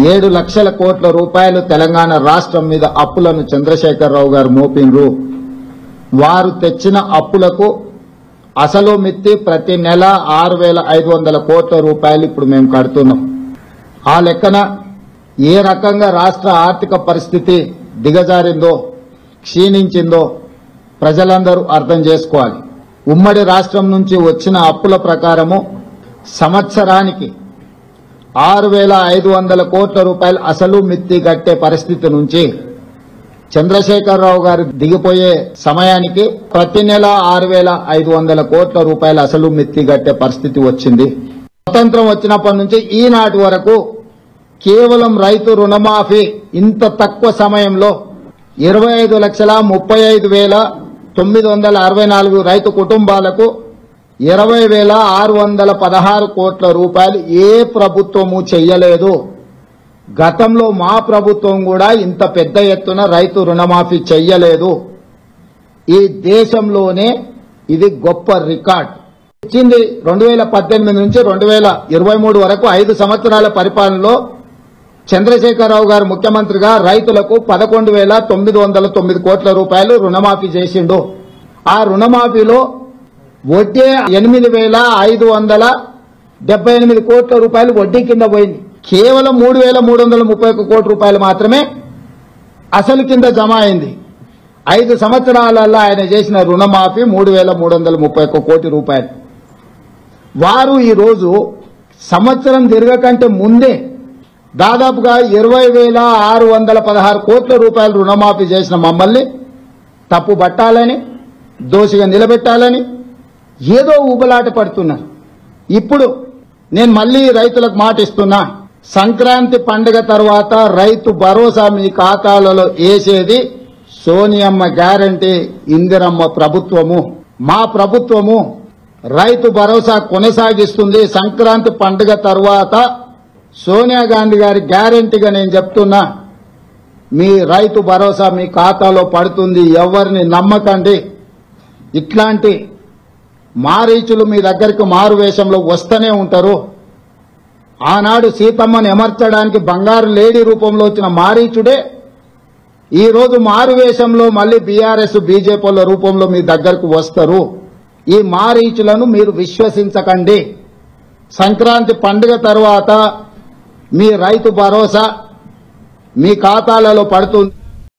7 లక్షల కోట్ల రూపాయలు తెలంగాణ రాష్ట్రం మీద అప్పులను చంద్రశేఖరరావు గారు మోపినరు. వారు తెచ్చిన అప్పులకు అసలు మిత్తి ప్రతి నెల 6,500 కోట్ల రూపాయలు ఇప్పుడు మేము కడుతున్నాం. ఆ లెక్కన ఏ రకంగా రాష్ట్ర ఆర్థిక పరిస్థితి దిగజారిందో, క్షీణించిందో ప్రజలందరూ అర్థం చేసుకోవాలి. ఉమ్మడి రాష్ట్రం నుంచి వచ్చిన అప్పుల ప్రకారము సంవత్సరానికి 6,500 కోట్ల రూపాయలు అసలు మిత్తి కట్టే పరిస్థితి నుంచి చంద్రశేఖరరావు గారు దిగిపోయే సమయానికి ప్రతి నెల 6,500 కోట్ల రూపాయలు అసలు మిత్తి కట్టే పరిస్థితి వచ్చింది. స్వతంత్రం వచ్చినప్పటి నుంచి ఈనాటి వరకు కేవలం రైతు రుణమాఫీ ఇంత తక్కువ సమయంలో 25,35,964 రైతు కుటుంబాలకు 20,616 కోట్ల రూపాయలు ఏ ప్రభుత్వము చెయ్యలేదు. గతంలో మా ప్రభుత్వం కూడా ఇంత పెద్ద ఎత్తున రైతు రుణమాఫీ చెయ్యలేదు. ఈ దేశంలోనే ఇది గొప్ప రికార్డ్. ఇచ్చింది 2018 నుంచి 2023 వరకు 5 సంవత్సరాల పరిపాలనలో చంద్రశేఖరరావు గారు ముఖ్యమంత్రిగా రైతులకు 11,909 కోట్ల రూపాయలు రుణమాఫీ చేసిండు. ఆ రుణమాఫీలో వడ్డీ 8,578 కోట్ల రూపాయలు వడ్డీ కింద పోయింది. కేవలం 3,331 కోట్ల రూపాయలు మాత్రమే అసలు కింద జమ అయింది. 5 సంవత్సరాలలో ఆయన చేసిన రుణమాఫీ 3,331 కోట్ల రూపాయలు. వారు ఈరోజు సంవత్సరం తిరగకంటే ముందే దాదాపుగా 20,616 కోట్ల రూపాయలు రుణమాఫీ చేసిన మమ్మల్ని తప్పు పట్టాలని, దోషిగా నిలబెట్టాలని ఏదో ఊబలాట పడుతున్నారు. ఇప్పుడు నేను మళ్లీ రైతులకు మాట ఇస్తున్నా, సంక్రాంతి పండుగ తర్వాత రైతు భరోసా మీ ఖాతాలలో వేసేది సోనియమ్మ గ్యారంటీ, ఇందిరమ్మ ప్రభుత్వము. మా ప్రభుత్వము రైతు భరోసా కొనసాగిస్తుంది. సంక్రాంతి పండుగ తర్వాత సోనియా గాంధీ గారి గ్యారంటీగా నేను చెప్తున్నా, మీ రైతు భరోసా మీ ఖాతాలో పడుతుంది. ఎవరిని నమ్మకండి. ఇట్లాంటి మారీచులు మీ దగ్గరికి మారు వేషంలో వస్తూనే ఉంటారు. ఆనాడు సీతమ్మను ఎమర్చడానికి బంగారు లేడీ రూపంలో వచ్చిన మారీచుడే ఈరోజు మారు వేషంలో మళ్లీ బీఆర్ఎస్ బీజేపీల రూపంలో మీ దగ్గరకు వస్తారు. ఈ మారీచులను మీరు విశ్వసించకండి. సంక్రాంతి పండుగ తర్వాత మీ రైతు భరోసా మీ ఖాతాలలో పడుతుంది.